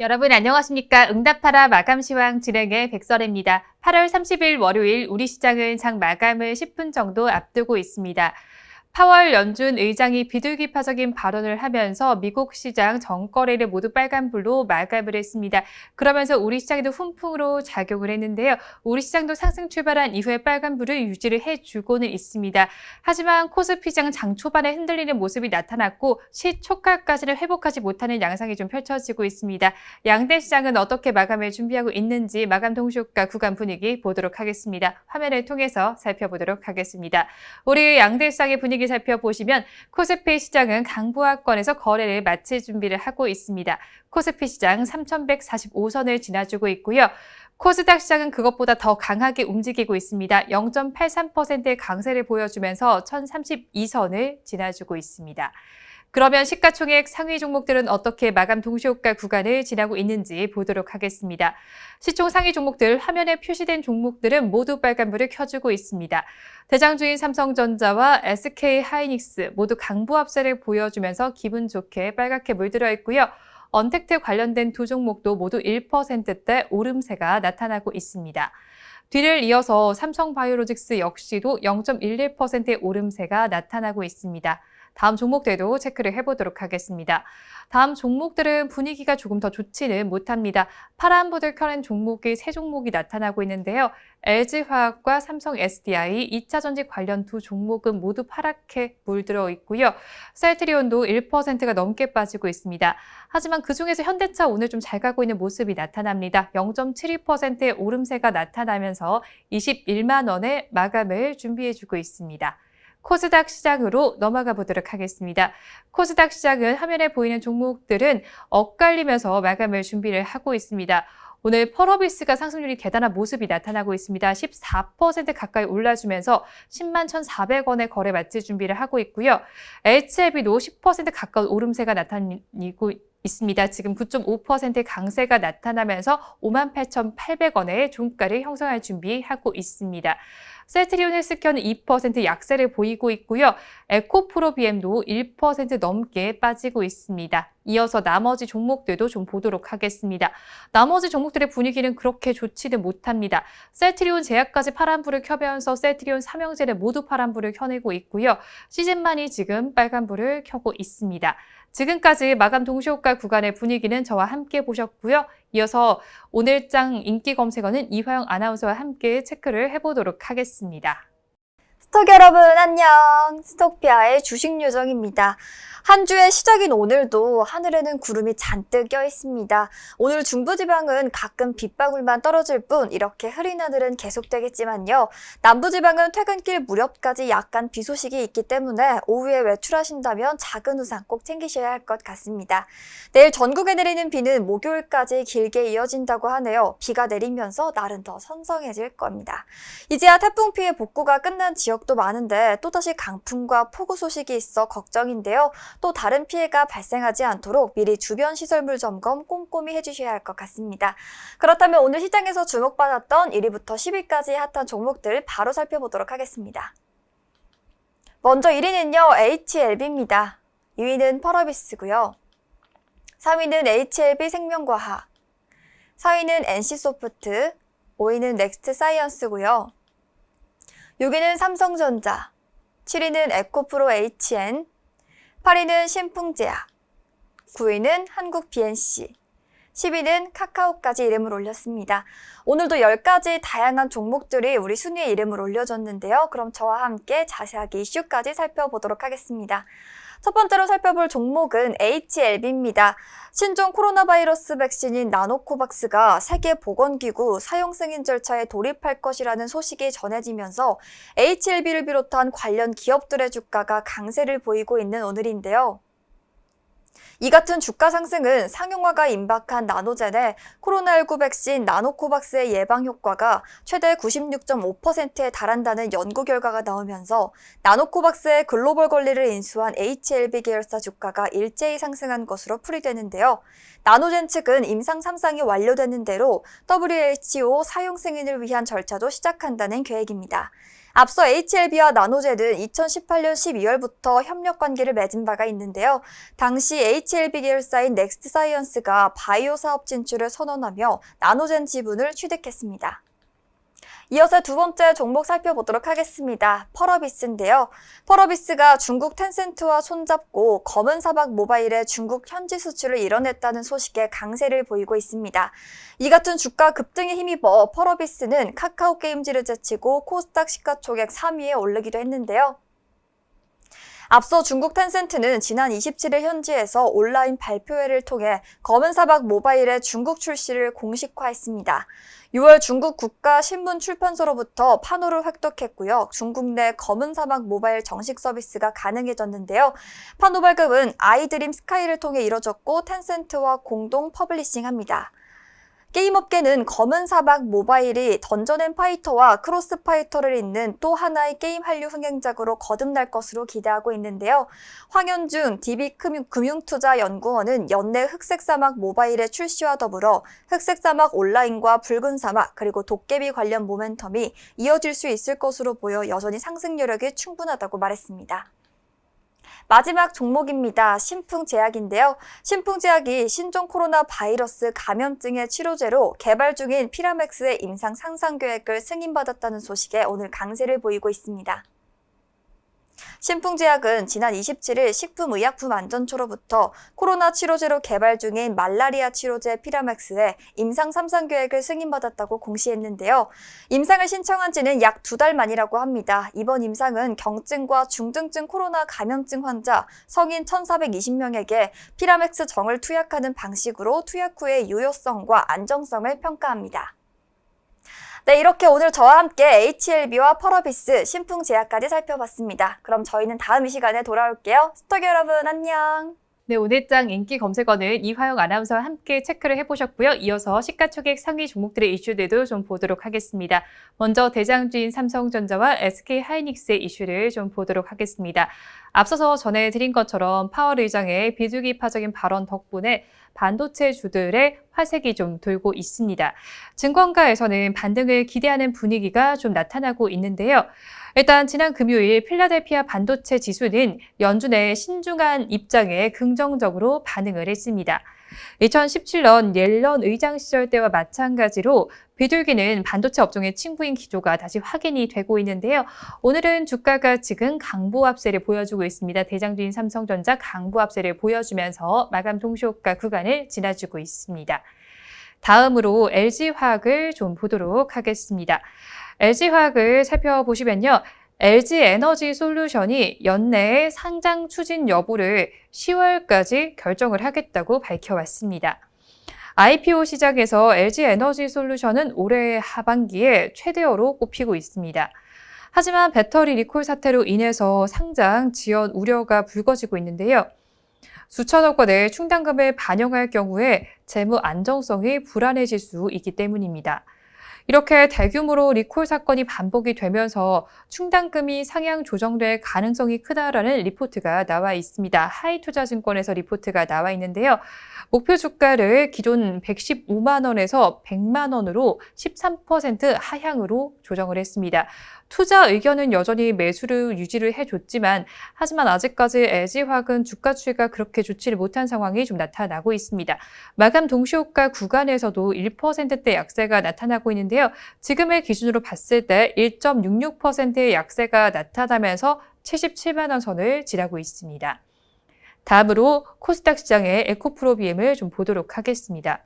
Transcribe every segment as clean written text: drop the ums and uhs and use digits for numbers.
여러분 안녕하십니까? 응답하라 마감시황 진행의 백설입니다. 8월 30일 월요일 우리 시장은 장 마감을 10분 정도 앞두고 있습니다. 파월 연준 의장이 비둘기파적인 발언을 하면서 미국 시장 전거래를 모두 빨간불로 마감을 했습니다. 그러면서 우리 시장에도 훈풍으로 작용을 했는데요. 우리 시장도 상승 출발한 이후에 빨간불을 유지를 해주고는 있습니다. 하지만 코스피 시장은 장 초반에 흔들리는 모습이 나타났고 시초가까지는 회복하지 못하는 양상이 좀 펼쳐지고 있습니다. 양대 시장은 어떻게 마감을 준비하고 있는지 마감 동시효과 구간 분위기 보도록 하겠습니다. 화면을 통해서 살펴보도록 하겠습니다. 우리 양대 시장의 분위기 살펴보시면 코스피 시장은 강보합권에서 거래를 마칠 준비를 하고 있습니다. 코스피 시장 3,145선을 지나주고 있고요. 코스닥 시장은 그것보다 더 강하게 움직이고 있습니다. 0.83%의 강세를 보여주면서 1,032선을 지나주고 있습니다. 그러면 시가총액 상위 종목들은 어떻게 마감 동시효과 구간을 지나고 있는지 보도록 하겠습니다. 시총 상위 종목들, 화면에 표시된 종목들은 모두 빨간불을 켜주고 있습니다. 대장주인 삼성전자와 SK하이닉스 모두 강보합세를 보여주면서 기분 좋게 빨갛게 물들어 있고요. 언택트 관련된 두 종목도 모두 1%대 오름세가 나타나고 있습니다. 뒤를 이어서 삼성바이오로직스 역시도 0.11%의 오름세가 나타나고 있습니다. 다음 종목들도 체크를 해보도록 하겠습니다. 다음 종목들은 분위기가 조금 더 좋지는 못합니다. 파란불을 켜는 종목이 세 종목이 나타나고 있는데요. LG화학과 삼성 SDI, 2차전지 관련 두 종목은 모두 파랗게 물들어 있고요. 셀트리온도 1%가 넘게 빠지고 있습니다. 하지만 그중에서 현대차 오늘 좀 잘 가고 있는 모습이 나타납니다. 0.72%의 오름세가 나타나면서 21만 원의 마감을 준비해주고 있습니다. 코스닥 시장으로 넘어가 보도록 하겠습니다. 코스닥 시장은 화면에 보이는 종목들은 엇갈리면서 마감을 준비를 하고 있습니다. 오늘 펄어비스가 상승률이 대단한 모습이 나타나고 있습니다. 14% 가까이 올라주면서 10만 1,400원에 거래 마칠 준비를 하고 있고요. HLB도 10% 가까운 오름세가 나타나고 있습니다. 지금 9.5%의 강세가 나타나면서 58,800원의 종가를 형성할 준비하고 있습니다. 셀트리온 헬스케어는 2% 약세를 보이고 있고요. 에코프로비엠도 1% 넘게 빠지고 있습니다. 이어서 나머지 종목들도 좀 보도록 하겠습니다. 나머지 종목들의 분위기는 그렇게 좋지는 못합니다. 셀트리온 제약까지 파란불을 켜면서 셀트리온 삼형제는 모두 파란불을 켜내고 있고요. 시즌만이 지금 빨간불을 켜고 있습니다. 지금까지 마감 동시효과 구간의 분위기는 저와 함께 보셨고요. 이어서 오늘장 인기 검색어는 이화영 아나운서와 함께 체크를 해보도록 하겠습니다. 스톡 여러분 안녕! 스톡피아의 주식 요정입니다. 한 주의 시작인 오늘도 하늘에는 구름이 잔뜩 껴 있습니다. 오늘 중부지방은 가끔 빗방울만 떨어질 뿐 이렇게 흐린 하늘은 계속되겠지만요. 남부지방은 퇴근길 무렵까지 약간 비 소식이 있기 때문에 오후에 외출하신다면 작은 우산 꼭 챙기셔야 할 것 같습니다. 내일 전국에 내리는 비는 목요일까지 길게 이어진다고 하네요. 비가 내리면서 날은 더 선선해질 겁니다. 이제야 태풍 피해 복구가 끝난 지역도 많은데 또다시 강풍과 폭우 소식이 있어 걱정인데요. 또 다른 피해가 발생하지 않도록 미리 주변 시설물 점검 꼼꼼히 해주셔야 할 것 같습니다. 그렇다면 오늘 시장에서 주목받았던 1위부터 10위까지 핫한 종목들 바로 살펴보도록 하겠습니다. 먼저 1위는요, HLB입니다. 2위는 펄어비스고요. 3위는 HLB 생명과학, 4위는 NC소프트, 5위는 넥스트사이언스고요. 6위는 삼성전자, 7위는 에코프로 HN, 8위는 신풍제약, 9위는 한국 BNC, 10위는 카카오까지 이름을 올렸습니다. 오늘도 10가지 다양한 종목들이 우리 순위에 이름을 올려줬는데요. 그럼 저와 함께 자세하게 이슈까지 살펴보도록 하겠습니다. 첫 번째로 살펴볼 종목은 HLB입니다. 신종 코로나 바이러스 백신인 나노코박스가 세계보건기구 사용 승인 절차에 돌입할 것이라는 소식이 전해지면서 HLB를 비롯한 관련 기업들의 주가가 강세를 보이고 있는 오늘인데요. 이 같은 주가 상승은 상용화가 임박한 나노젠의 코로나19 백신 나노코박스의 예방 효과가 최대 96.5%에 달한다는 연구 결과가 나오면서 나노코박스의 글로벌 권리를 인수한 HLB 계열사 주가가 일제히 상승한 것으로 풀이되는데요. 나노젠 측은 임상 3상이 완료되는 대로 WHO 사용 승인을 위한 절차도 시작한다는 계획입니다. 앞서 HLB와 나노젤은 2018년 12월부터 협력 관계를 맺은 바가 있는데요. 당시 HLB 계열사인 넥스트사이언스가 바이오 사업 진출을 선언하며 나노젠 지분을 취득했습니다. 이어서 두 번째 종목 살펴보도록 하겠습니다. 펄어비스인데요. 펄어비스가 중국 텐센트와 손잡고 검은 사막 모바일의 중국 현지 수출을 이뤄냈다는 소식에 강세를 보이고 있습니다. 이 같은 주가 급등에 힘입어 펄어비스는 카카오 게임즈를 제치고 코스닥 시가총액 3위에 오르기도 했는데요. 앞서 중국 텐센트는 지난 27일 현지에서 온라인 발표회를 통해 검은 사막 모바일의 중국 출시를 공식화했습니다. 6월 중국 국가신문 출판사로부터 판호를 획득했고요. 중국 내 검은 사막 모바일 정식 서비스가 가능해졌는데요. 판호 발급은 아이드림 스카이를 통해 이뤄졌고 텐센트와 공동 퍼블리싱합니다. 게임업계는 검은 사막 모바일이 던전 앤 파이터와 크로스 파이터를 잇는 또 하나의 게임 한류 흥행작으로 거듭날 것으로 기대하고 있는데요. 황현중 DB금융투자연구원은 연내 흑색사막 모바일의 출시와 더불어 흑색사막 온라인과 붉은 사막 그리고 도깨비 관련 모멘텀이 이어질 수 있을 것으로 보여 여전히 상승 여력이 충분하다고 말했습니다. 마지막 종목입니다. 신풍제약인데요. 신풍제약이 신종 코로나 바이러스 감염증의 치료제로 개발 중인 피라맥스의 임상 상상 계획을 승인받았다는 소식에 오늘 강세를 보이고 있습니다. 신풍제약은 지난 27일 식품의약품안전처로부터 코로나 치료제로 개발 중인 말라리아 치료제 피라맥스의 임상 3상 계획을 승인받았다고 공시했는데요. 임상을 신청한 지는 약 2달 만이라고 합니다. 이번 임상은 경증과 중증증 코로나 감염증 환자 성인 1,420명에게 피라맥스 정을 투약하는 방식으로 투약 후의 유효성과 안정성을 평가합니다. 네, 이렇게 오늘 저와 함께 HLB와 펄어비스, 신풍제약까지 살펴봤습니다. 그럼 저희는 다음 이 시간에 돌아올게요. 스토커 여러분 안녕. 네, 오늘장 인기 검색어는 이화영 아나운서와 함께 체크를 해보셨고요. 이어서 시가총액 상위 종목들의 이슈들도 좀 보도록 하겠습니다. 먼저 대장주인 삼성전자와 SK하이닉스의 이슈를 좀 보도록 하겠습니다. 앞서서 전해드린 것처럼 파월 의장의 비둘기파적인 발언 덕분에 반도체주들의 화색이 좀 돌고 있습니다. 증권가에서는 반등을 기대하는 분위기가 좀 나타나고 있는데요. 일단 지난 금요일 필라델피아 반도체 지수는 연준의 신중한 입장에 긍정적으로 반응을 했습니다. 2017년 옐런 의장 시절 때와 마찬가지로 비둘기는 반도체 업종의 친구인 기조가 다시 확인이 되고 있는데요. 오늘은 주가가 지금 강보합세를 보여주고 있습니다. 대장주인 삼성전자 강보합세를 보여주면서 마감 동시효과 구간을 지나주고 있습니다. 다음으로 LG화학을 좀 보도록 하겠습니다. LG화학을 살펴보시면요. LG에너지솔루션이 연내에 상장 추진 여부를 10월까지 결정을 하겠다고 밝혀왔습니다. IPO 시장에서 LG에너지솔루션은 올해 하반기에 최대어로 꼽히고 있습니다. 하지만 배터리 리콜 사태로 인해서 상장 지연 우려가 불거지고 있는데요. 수천억 원의 충당금을 반영할 경우에 재무 안정성이 불안해질 수 있기 때문입니다. 이렇게 대규모로 리콜 사건이 반복이 되면서 충당금이 상향 조정될 가능성이 크다라는 리포트가 나와 있습니다. 하이투자증권에서 리포트가 나와 있는데요. 목표 주가를 기존 115만 원에서 100만 원으로 13% 하향으로 조정을 했습니다. 투자 의견은 여전히 매수를 유지를 해줬지만 하지만 아직까지 LG화학은 주가 추이가 그렇게 좋지를 못한 상황이 좀 나타나고 있습니다. 마감 동시효과 구간에서도 1%대 약세가 나타나고 있는데요. 지금의 기준으로 봤을 때 1.66%의 약세가 나타나면서 77만 원 선을 지나고 있습니다. 다음으로 코스닥 시장의 에코프로비엠을 좀 보도록 하겠습니다.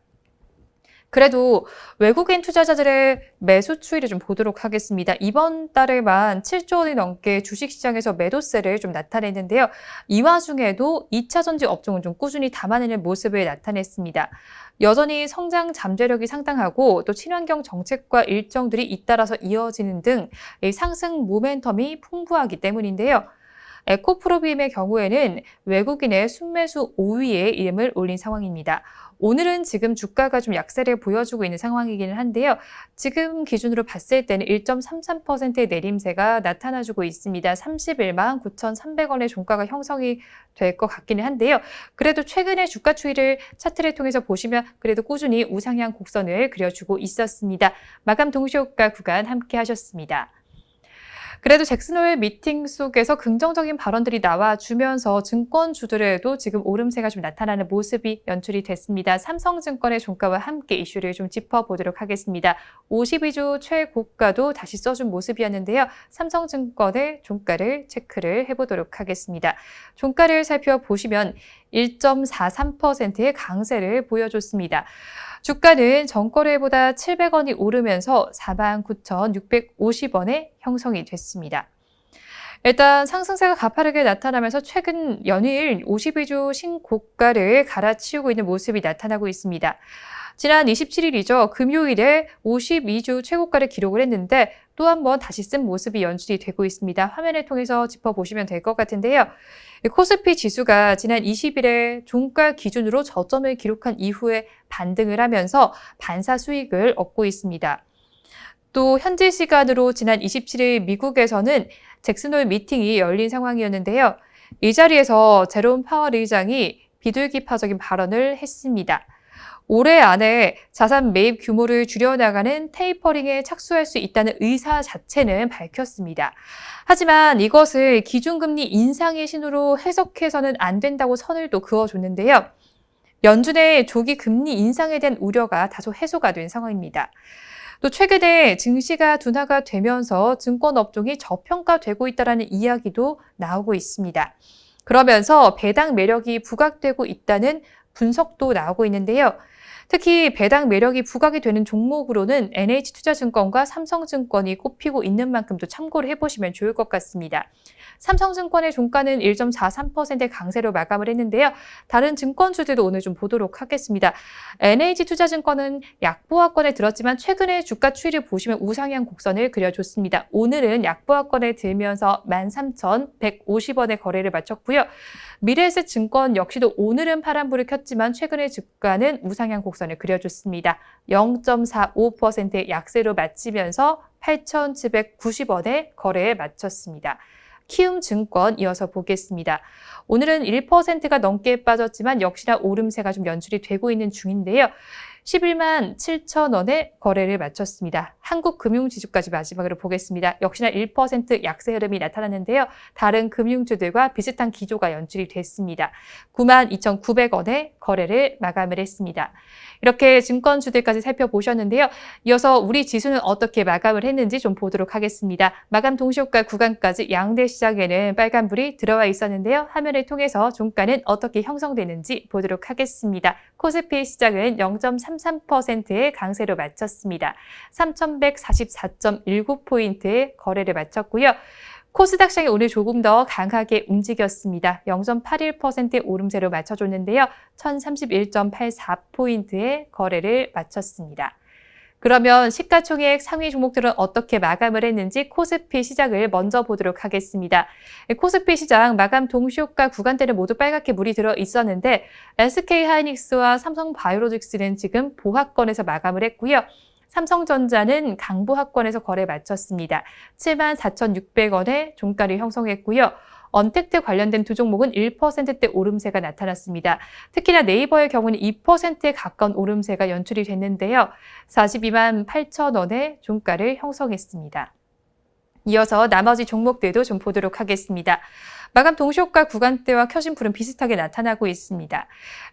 그래도 외국인 투자자들의 매수 추이를 좀 보도록 하겠습니다. 이번 달에만 7조 원이 넘게 주식시장에서 매도세를 좀 나타냈는데요. 이 와중에도 2차 전지 업종은 좀 꾸준히 담아내는 모습을 나타냈습니다. 여전히 성장 잠재력이 상당하고 또 친환경 정책과 일정들이 잇따라서 이어지는 등 상승 모멘텀이 풍부하기 때문인데요. 에코프로비엠의 경우에는 외국인의 순매수 5위에 이름을 올린 상황입니다. 오늘은 지금 주가가 좀 약세를 보여주고 있는 상황이기는 한데요. 지금 기준으로 봤을 때는 1.33%의 내림세가 나타나주고 있습니다. 31만 9,300원의 종가가 형성이 될 것 같기는 한데요. 그래도 최근의 주가 추이를 차트를 통해서 보시면 그래도 꾸준히 우상향 곡선을 그려주고 있었습니다. 마감 동시효과 구간 함께 하셨습니다. 그래도 잭슨홀 미팅 속에서 긍정적인 발언들이 나와주면서 증권주들에도 지금 오름세가 좀 나타나는 모습이 연출이 됐습니다. 삼성증권의 종가와 함께 이슈를 좀 짚어보도록 하겠습니다. 52주 최고가도 다시 써준 모습이었는데요. 삼성증권의 종가를 체크를 해보도록 하겠습니다. 종가를 살펴보시면 1.43%의 강세를 보여줬습니다. 주가는 전거래보다 700원이 오르면서 49,650원에 형성이 됐습니다. 일단 상승세가 가파르게 나타나면서 최근 연일 52주 신고가를 갈아치우고 있는 모습이 나타나고 있습니다. 지난 27일이죠. 금요일에 52주 최고가를 기록을 했는데 또 한 번 다시 쓴 모습이 연출이 되고 있습니다. 화면을 통해서 짚어보시면 될 것 같은데요. 코스피 지수가 지난 20일에 종가 기준으로 저점을 기록한 이후에 반등을 하면서 반사 수익을 얻고 있습니다. 또 현지 시간으로 지난 27일 미국에서는 잭슨홀 미팅이 열린 상황이었는데요. 이 자리에서 제롬 파월 의장이 비둘기파적인 발언을 했습니다. 올해 안에 자산 매입 규모를 줄여나가는 테이퍼링에 착수할 수 있다는 의사 자체는 밝혔습니다. 하지만 이것을 기준금리 인상의 신호로 해석해서는 안 된다고 선을 또 그어줬는데요. 연준의 조기 금리 인상에 대한 우려가 다소 해소가 된 상황입니다. 또 최근에 증시가 둔화가 되면서 증권업종이 저평가되고 있다는 이야기도 나오고 있습니다. 그러면서 배당 매력이 부각되고 있다는 분석도 나오고 있는데요. 특히 배당 매력이 부각이 되는 종목으로는 NH투자증권과 삼성증권이 꼽히고 있는 만큼도 참고를 해보시면 좋을 것 같습니다. 삼성증권의 종가는 1.43%의 강세로 마감을 했는데요. 다른 증권주들도 오늘 좀 보도록 하겠습니다. NH투자증권은 약보합권에 들었지만 최근에 주가 추이를 보시면 우상향 곡선을 그려줬습니다. 오늘은 약보합권에 들면서 13,150원의 거래를 마쳤고요. 미래에셋증권 역시도 오늘은 파란불을 켰지만 최근에 주가는 우상향 곡선을 그려줬습니다. 0.45%의 약세로 마치면서 8,790원의 거래에 마쳤습니다. 키움증권 이어서 보겠습니다. 오늘은 1%가 넘게 빠졌지만 역시나 오름세가 좀 연출이 되고 있는 중인데요. 11만 7천원에 거래를 마쳤습니다. 한국금융지수까지 마지막으로 보겠습니다. 역시나 1% 약세 흐름이 나타났는데요. 다른 금융주들과 비슷한 기조가 연출이 됐습니다. 9만 2,900원에 거래를 마감을 했습니다. 이렇게 증권주들까지 살펴보셨는데요. 이어서 우리 지수는 어떻게 마감을 했는지 좀 보도록 하겠습니다. 마감 동시효과 구간까지 양대 시장에는 빨간불이 들어와 있었는데요. 화면을 통해서 종가는 어떻게 형성되는지 보도록 하겠습니다. 코스피 시장은 0.33%의 강세로 마쳤습니다. 3,144.19포인트의 거래를 마쳤고요. 코스닥 시장이 오늘 조금 더 강하게 움직였습니다. 0.81%의 오름세로 맞춰줬는데요. 1,031.84포인트의 거래를 마쳤습니다. 그러면 시가총액 상위 종목들은 어떻게 마감을 했는지 코스피 시장을 먼저 보도록 하겠습니다. 코스피 시장 마감 동시효과 구간대는 모두 빨갛게 물이 들어 있었는데 SK하이닉스와 삼성바이오로직스는 지금 보합권에서 마감을 했고요. 삼성전자는 강보합권에서 거래 마쳤습니다. 74,600원에 종가를 형성했고요. 언택트 관련된 두 종목은 1%대 오름세가 나타났습니다. 특히나 네이버의 경우는 2%에 가까운 오름세가 연출이 됐는데요. 42만 8천원에 종가를 형성했습니다. 이어서 나머지 종목들도 좀 보도록 하겠습니다. 마감 동시효과 구간대와 켜진 불은 비슷하게 나타나고 있습니다.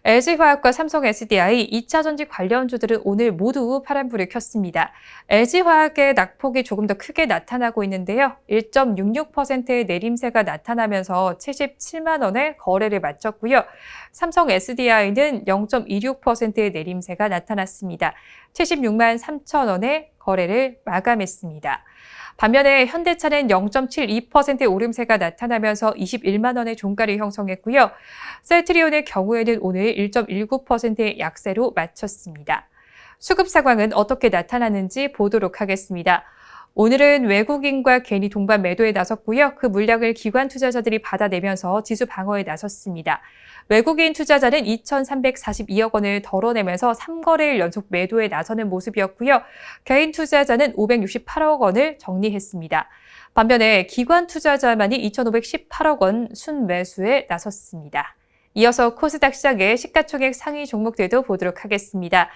LG화학과 삼성 SDI, 2차전지 관련주들은 오늘 모두 파란불을 켰습니다. LG화학의 낙폭이 조금 더 크게 나타나고 있는데요. 1.66%의 내림세가 나타나면서 77만 원에 거래를 마쳤고요. 삼성 SDI는 0.26%의 내림세가 나타났습니다. 76만 3천 원에 거래를 마감했습니다. 반면에 현대차는 0.72%의 오름세가 나타나면서 21만 원의 종가를 형성했고요. 셀트리온의 경우에는 오늘 1.19%의 약세로 마쳤습니다. 수급 상황은 어떻게 나타나는지 보도록 하겠습니다. 오늘은 외국인과 개인이 동반 매도에 나섰고요. 그 물량을 기관 투자자들이 받아내면서 지수 방어에 나섰습니다. 외국인 투자자는 2,342억 원을 덜어내면서 3거래일 연속 매도에 나서는 모습이었고요. 개인 투자자는 568억 원을 정리했습니다. 반면에 기관 투자자만이 2,518억 원 순매수에 나섰습니다. 이어서 코스닥 시장의 시가총액 상위 종목들도 보도록 하겠습니다.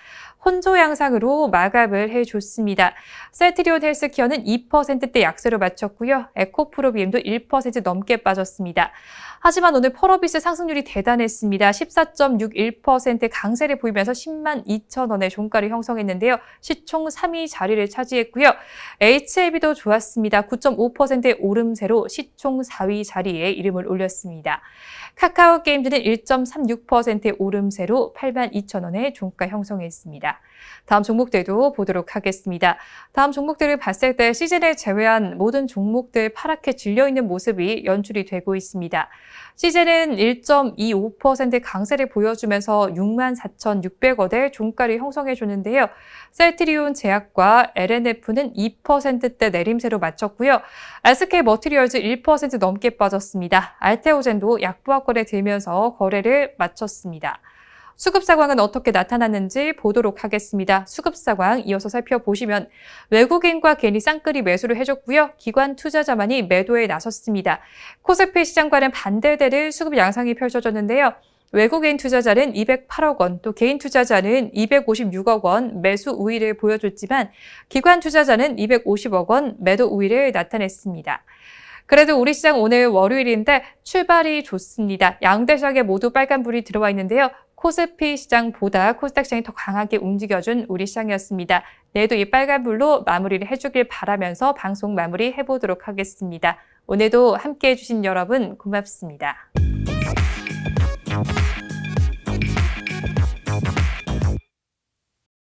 혼조 양상으로 마감을 해줬습니다. 셀트리온 헬스케어는 2%대 약세로 마쳤고요. 에코프로비엠도 1% 넘게 빠졌습니다. 하지만 오늘 펄어비스 상승률이 대단했습니다. 14.61% 강세를 보이면서 10만 2천 원의 종가를 형성했는데요. 시총 3위 자리를 차지했고요. HLB도 좋았습니다. 9.5%의 오름세로 시총 4위 자리에 이름을 올렸습니다. 카카오게임즈는 1.36%의 오름세로 8만 2천 원의 종가 형성했습니다. 다음 종목들도 보도록 하겠습니다. 다음 종목들을 봤을 때 시즌을 제외한 모든 종목들 파랗게 질려있는 모습이 연출이 되고 있습니다. 시즌은 1.25% 강세를 보여주면서 64,600원의 종가를 형성해줬는데요. 셀트리온 제약과 LNF는 2%대 내림세로 마쳤고요. SK 머티리얼즈 1% 넘게 빠졌습니다. 알테오젠도 약보합권에 들면서 거래를 마쳤습니다. 수급 상황은 어떻게 나타났는지 보도록 하겠습니다. 수급 상황 이어서 살펴보시면 외국인과 개인이 쌍끌이 매수를 해줬고요. 기관 투자자만이 매도에 나섰습니다. 코스피 시장과는 반대되는 수급 양상이 펼쳐졌는데요. 외국인 투자자는 208억 원, 또 개인 투자자는 256억 원 매수 우위를 보여줬지만 기관 투자자는 250억 원 매도 우위를 나타냈습니다. 그래도 우리 시장 오늘 월요일인데 출발이 좋습니다. 양대 시장에 모두 빨간불이 들어와 있는데요. 코스피 시장보다 코스닥 시장이 더 강하게 움직여준 우리 시장이었습니다. 내일도 이 빨간불로 마무리를 해주길 바라면서 방송 마무리 해보도록 하겠습니다. 오늘도 함께해 주신 여러분 고맙습니다.